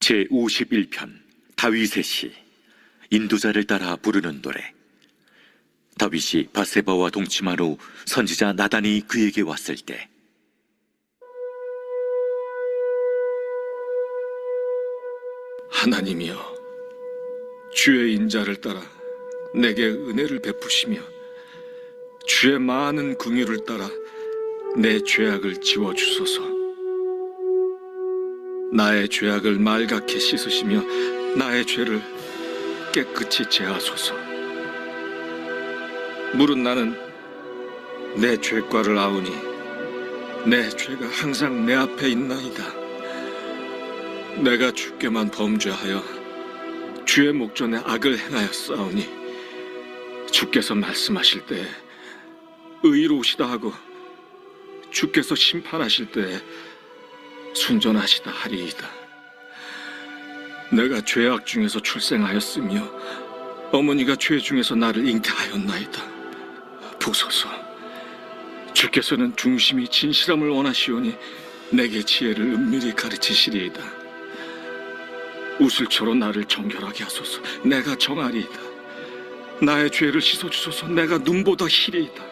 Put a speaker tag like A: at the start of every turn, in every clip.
A: 제51편 다윗의 시. 인도자를 따라 부르는 노래. 다윗이 바세바와 동침한 후 선지자 나단이 그에게 왔을 때,
B: 하나님이여, 주의 인자를 따라 내게 은혜를 베푸시며 주의 많은 긍휼을 따라 내 죄악을 지워주소서. 나의 죄악을 말갛게 씻으시며 나의 죄를 깨끗이 제하소서. 물은 나는 내 죄과를 아우니 내 죄가 항상 내 앞에 있나이다. 내가 주께만 범죄하여 주의 목전에 악을 행하였사오니 주께서 말씀하실 때 의로우시다 하고 주께서 심판하실 때 순전하시다 하리이다. 내가 죄악 중에서 출생하였으며 어머니가 죄 중에서 나를 잉태하였나이다. 보소서, 주께서는 중심이 진실함을 원하시오니 내게 지혜를 은밀히 가르치시리이다. 우슬초로 나를 정결하게 하소서. 내가 정하리이다. 나의 죄를 씻어주소서. 내가 눈보다 희리이다.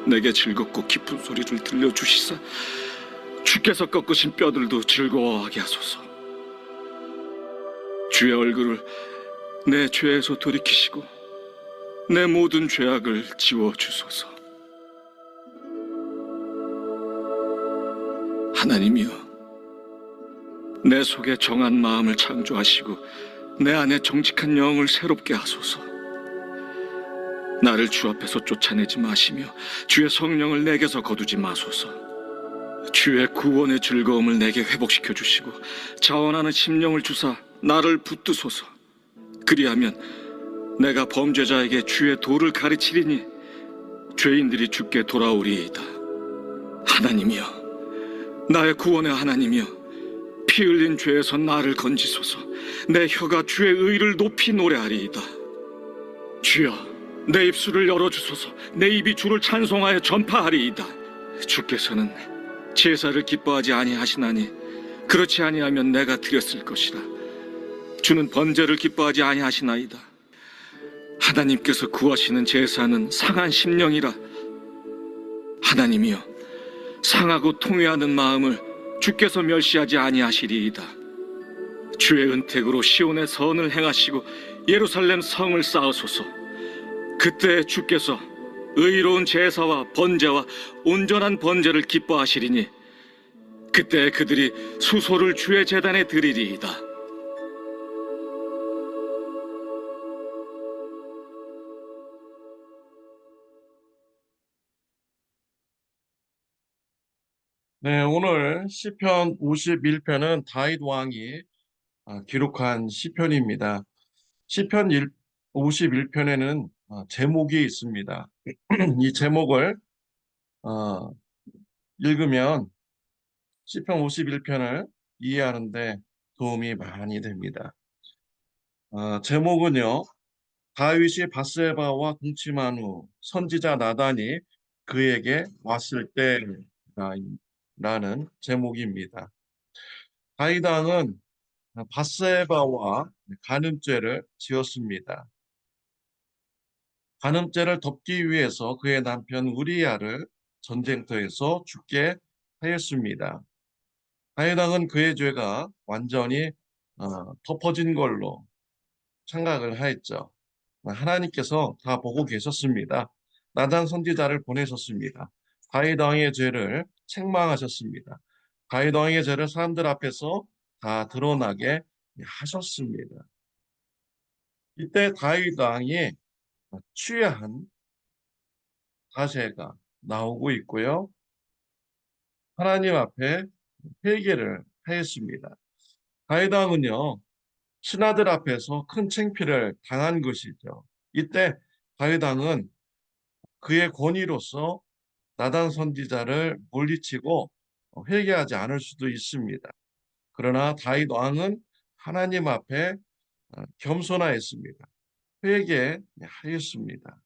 B: 내게 즐겁고 깊은 소리를 들려주시사 주께서 꺾으신 뼈들도 즐거워하게 하소서. 주의 얼굴을 내 죄에서 돌이키시고 내 모든 죄악을 지워주소서. 하나님이여, 내 속에 정한 마음을 창조하시고 내 안에 정직한 영을 새롭게 하소서. 나를 주 앞에서 쫓아내지 마시며 주의 성령을 내게서 거두지 마소서. 주의 구원의 즐거움을 내게 회복시켜 주시고 자원하는 심령을 주사 나를 붙드소서. 그리하면 내가 범죄자에게 주의 도를 가르치리니 죄인들이 주께 돌아오리이다. 하나님이여, 나의 구원의 하나님이여, 피 흘린 죄에서 나를 건지소서. 내 혀가 주의 의를 높이 노래하리이다. 주여, 내 입술을 열어주소서. 내 입이 주를 찬송하여 전파하리이다. 주께서는 제사를 기뻐하지 아니하시나니 그렇지 아니하면 내가 드렸을 것이라. 주는 번제를 기뻐하지 아니하시나이다. 하나님께서 구하시는 제사는 상한 심령이라. 하나님이여, 상하고 통회하는 마음을 주께서 멸시하지 아니하시리이다. 주의 은택으로 시온의 선을 행하시고 예루살렘 성을 쌓으소서. 그때 주께서 의로운 제사와 번제와 온전한 번제를 기뻐하시리니 그때 그들이 수소를 주의 제단에 드리리이다.
C: 네, 오늘 시편 51편은 다윗 왕이 기록한 시편입니다. 시편 51편에는 제목이 있습니다. 이 제목을 읽으면 시편 51편을 이해하는데 도움이 많이 됩니다. 제목은요, 다윗이 바세바와 동침한 후 선지자 나단이 그에게 왔을 때라는 제목입니다. 다윗 왕은 바세바와 간음죄를 지었습니다. 간음죄를 덮기 위해서 그의 남편 우리야를 전쟁터에서 죽게 하였습니다. 다윗 왕은 그의 죄가 완전히 덮어진 걸로 생각을 하였죠. 하나님께서 다 보고 계셨습니다. 나단 선지자를 보내셨습니다. 다윗 왕의 죄를 책망하셨습니다. 다윗 왕의 죄를 사람들 앞에서 다 드러나게 하셨습니다. 이때 다윗 왕이 취한 자세가 나오고 있고요. 하나님 앞에 회개를 하였습니다. 다윗 왕은요, 신하들 앞에서 큰 창피를 당한 것이죠. 이때 다윗 왕은 그의 권위로서 나단 선지자를 물리치고 회개하지 않을 수도 있습니다. 그러나 다윗 왕은 하나님 앞에 겸손하였습니다. 회개하였습니다.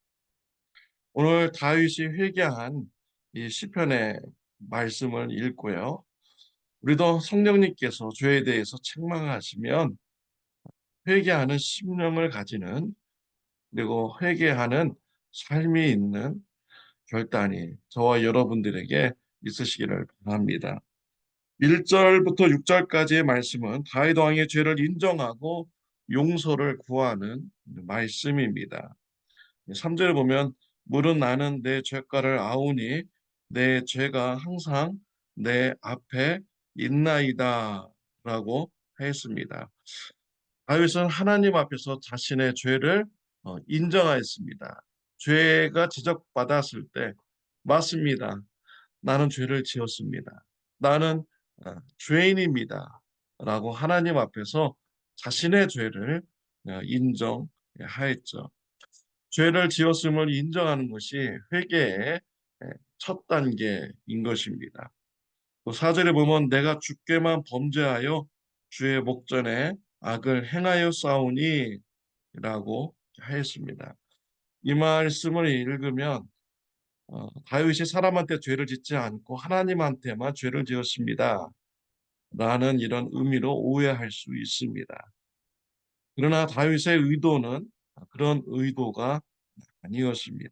C: 오늘 다윗이 회개한 이 시편의 말씀을 읽고요. 우리도 성령님께서 죄에 대해서 책망하시면 회개하는 심령을 가지는, 그리고 회개하는 삶이 있는 결단이 저와 여러분들에게 있으시기를 바랍니다. 1절부터 6절까지의 말씀은 다윗 왕의 죄를 인정하고 용서를 구하는 말씀입니다. 3절에 보면 물은 나는 내 죄가를 아오니 내 죄가 항상 내 앞에 있나이다 라고 했습니다. 다윗은 하나님 앞에서 자신의 죄를 인정하였습니다. 죄가 지적받았을 때 맞습니다. 나는 죄를 지었습니다. 나는 죄인입니다. 라고 하나님 앞에서 자신의 죄를 인정하였죠. 죄를 지었음을 인정하는 것이 회개의 첫 단계인 것입니다. 또 4절에 보면 내가 주께만 범죄하여 주의 목전에 악을 행하여 싸우니 라고 하였습니다. 이 말씀을 읽으면 다윗이 사람한테 죄를 짓지 않고 하나님한테만 죄를 지었습니다 라는 이런 의미로 오해할 수 있습니다. 그러나 다윗의 의도는 그런 의도가 아니었습니다.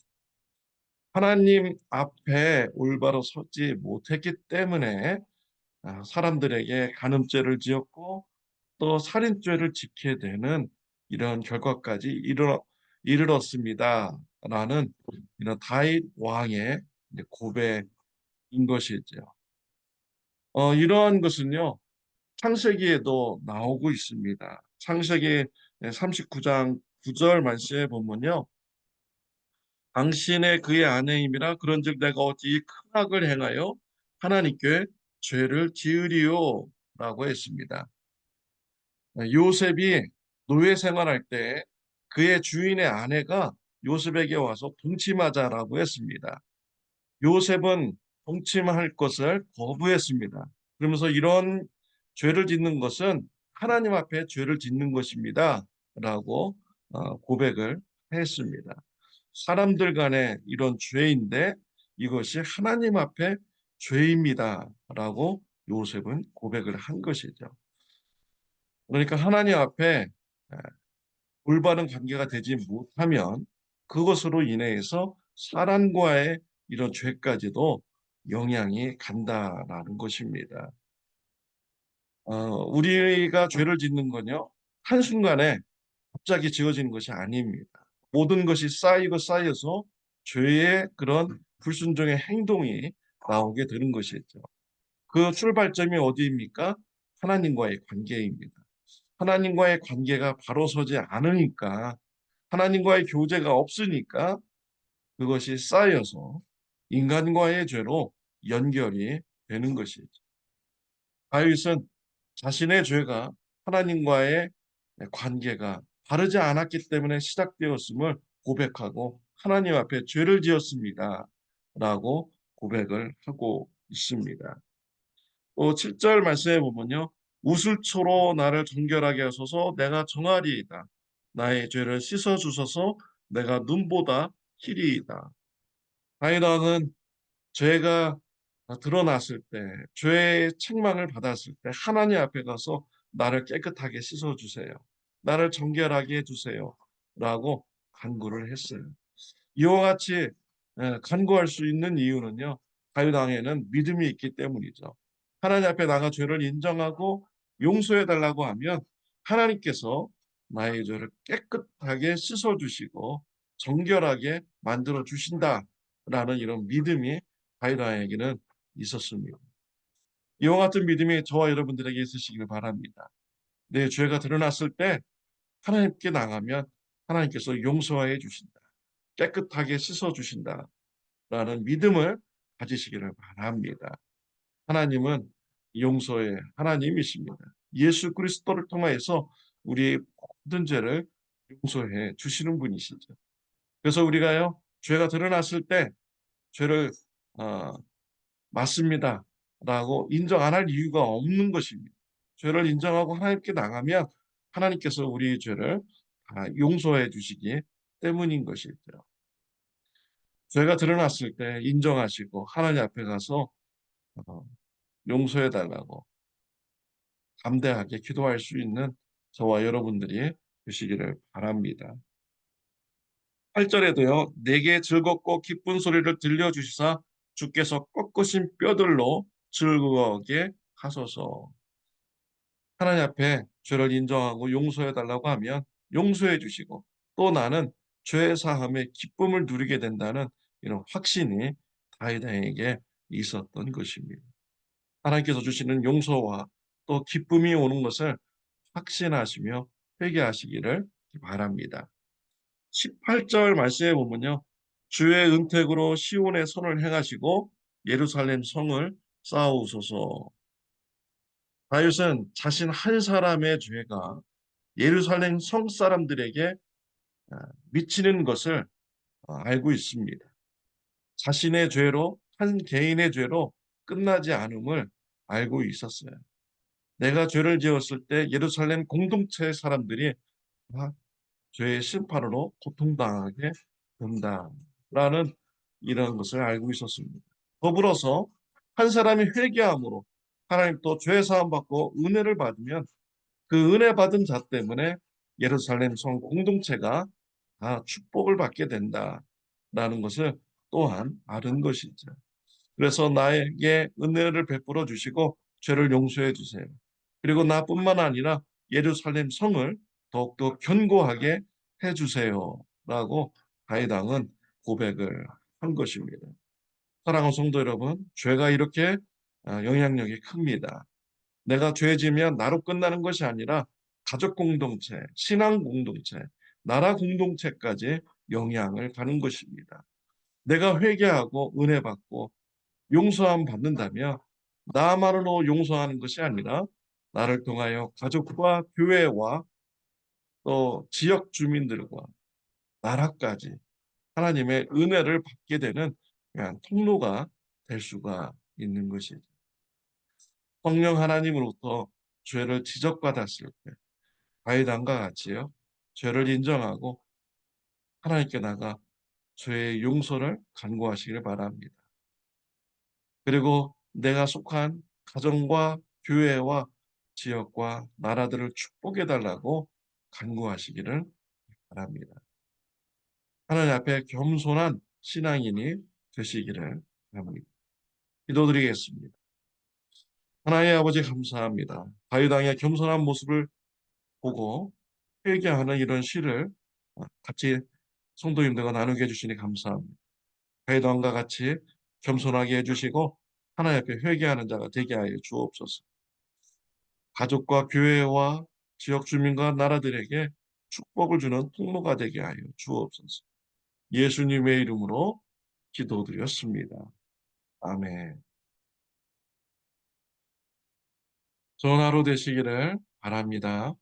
C: 하나님 앞에 올바로 서지 못했기 때문에 사람들에게 간음죄를 지었고 또 살인죄를 짓게 되는 이런 결과까지 이르렀습니다 라는 이런 다윗 왕의 고백인 것이죠. 이러한 것은요 창세기에도 나오고 있습니다. 창세기 39장 9절 말씀에 보면요, 당신의 그의 아내임이라 그런즉 내가 어찌 이 큰 악을 행하여 하나님께 죄를 지으리요 라고 했습니다. 요셉이 노예 생활할 때 그의 주인의 아내가 요셉에게 와서 동침하자라고 했습니다. 요셉은 동침할 것을 거부했습니다. 그러면서 이런 죄를 짓는 것은 하나님 앞에 죄를 짓는 것입니다 라고 고백을 했습니다. 사람들 간의 이런 죄인데 이것이 하나님 앞에 죄입니다 라고 요셉은 고백을 한 것이죠. 그러니까 하나님 앞에 올바른 관계가 되지 못하면 그것으로 인해서 사람과의 이런 죄까지도 영향이 간다라는 것입니다. 우리가 죄를 짓는 건요, 한순간에 갑자기 지어지는 것이 아닙니다. 모든 것이 쌓이고 쌓여서 죄의 그런 불순종의 행동이 나오게 되는 것이죠. 그 출발점이 어디입니까? 하나님과의 관계입니다. 하나님과의 관계가 바로 서지 않으니까, 하나님과의 교제가 없으니까 그것이 쌓여서 인간과의 죄로 연결이 되는 것이죠. 다윗은 자신의 죄가 하나님과의 관계가 바르지 않았기 때문에 시작되었음을 고백하고 하나님 앞에 죄를 지었습니다 라고 고백을 하고 있습니다. 또 7절 말씀에 보면요, 우슬초로 나를 정결하게 하소서 내가 정하리이다. 나의 죄를 씻어 주소서 내가 눈보다 희리이다. 다윗 왕은 죄가 드러났을 때, 죄의 책망을 받았을 때 하나님 앞에 가서 나를 깨끗하게 씻어 주세요. 나를 정결하게 해주세요. 라고 간구를 했어요. 이와 같이 간구할 수 있는 이유는요, 다윗 왕에는 믿음이 있기 때문이죠. 하나님 앞에 나가 죄를 인정하고 용서해 달라고 하면 하나님께서 나의 죄를 깨끗하게 씻어 주시고 정결하게 만들어 주신다라는 이런 믿음이 다윗 왕에게는 있었습니다. 이와 같은 믿음이 저와 여러분들에게 있으시길 바랍니다. 내 죄가 드러났을 때 하나님께 나가면 하나님께서 용서해 주신다. 깨끗하게 씻어 주신다라는 믿음을 가지시기를 바랍니다. 하나님은 용서의 하나님이십니다. 예수 그리스도를 통하여서 우리의 모든 죄를 용서해 주시는 분이시죠. 그래서 우리가요, 죄가 드러났을 때 죄를 맞습니다 라고 인정 안 할 이유가 없는 것입니다. 죄를 인정하고 하나님께 나가면 하나님께서 우리의 죄를 다 용서해 주시기 때문인 것이죠. 죄가 드러났을 때 인정하시고 하나님 앞에 가서 용서해 달라고 담대하게 기도할 수 있는 저와 여러분들이 되시기를 바랍니다. 8절에도요. 내게 즐겁고 기쁜 소리를 들려주시사 주께서 꺾으신 뼈들로 즐거워하게 하소서. 하나님 앞에 죄를 인정하고 용서해 달라고 하면 용서해 주시고 또 나는 죄 사함의 기쁨을 누리게 된다는 이런 확신이 다윗에게 있었던 것입니다. 하나님께서 주시는 용서와 또 기쁨이 오는 것을 확신하시며 회개하시기를 바랍니다. 18절 말씀에 보면요. 주의 은택으로 시온의 선을 행하시고 예루살렘 성을 쌓으소서. 다윗은 자신 한 사람의 죄가 예루살렘 성 사람들에게 미치는 것을 알고 있습니다. 자신의 죄로, 한 개인의 죄로 끝나지 않음을 알고 있었어요. 내가 죄를 지었을 때 예루살렘 공동체 사람들이 다 죄의 심판으로 고통당하게 된다라는 이런 것을 알고 있었습니다. 더불어서 한 사람이 회개함으로 하나님 또 죄 사함 받고 은혜를 받으면 그 은혜 받은 자 때문에 예루살렘 성 공동체가 다 축복을 받게 된다라는 것을 또한 아는 것이죠. 그래서 나에게 은혜를 베풀어 주시고 죄를 용서해 주세요. 그리고 나뿐만 아니라 예루살렘 성을 더욱더 견고하게 해 주세요라고 다윗 왕은 고백을 한 것입니다. 사랑하는 성도 여러분, 죄가 이렇게 영향력이 큽니다. 내가 죄 지으면 나로 끝나는 것이 아니라 가족 공동체, 신앙 공동체, 나라 공동체까지 영향을 가는 것입니다. 내가 회개하고 은혜 받고 용서함 받는다면 나만으로 용서하는 것이 아니라 나를 통하여 가족과 교회와 또 지역 주민들과 나라까지 하나님의 은혜를 받게 되는 그냥 통로가 될 수가 있는 것이죠. 성령 하나님으로부터 죄를 지적받았을 때 다윗 왕과 같이요. 죄를 인정하고 하나님께 나가 죄의 용서를 간구하시길 바랍니다. 그리고 내가 속한 가정과 교회와 지역과 나라들을 축복해 달라고 간구하시기를 바랍니다. 하나님 앞에 겸손한 신앙인이 되시기를 바랍니다. 기도드리겠습니다. 하나님 아버지 감사합니다. 다윗 왕의 겸손한 모습을 보고 회개하는 이런 시를 같이 성도님들과 나누게 해주시니 감사합니다. 다윗 왕과 같이 겸손하게 해주시고 하나님 앞에 회개하는 자가 되게 하여 주옵소서. 가족과 교회와 지역 주민과 나라들에게 축복을 주는 통로가 되게 하여 주옵소서. 예수님의 이름으로 기도드렸습니다. 아멘. 좋은 하루 되시기를 바랍니다.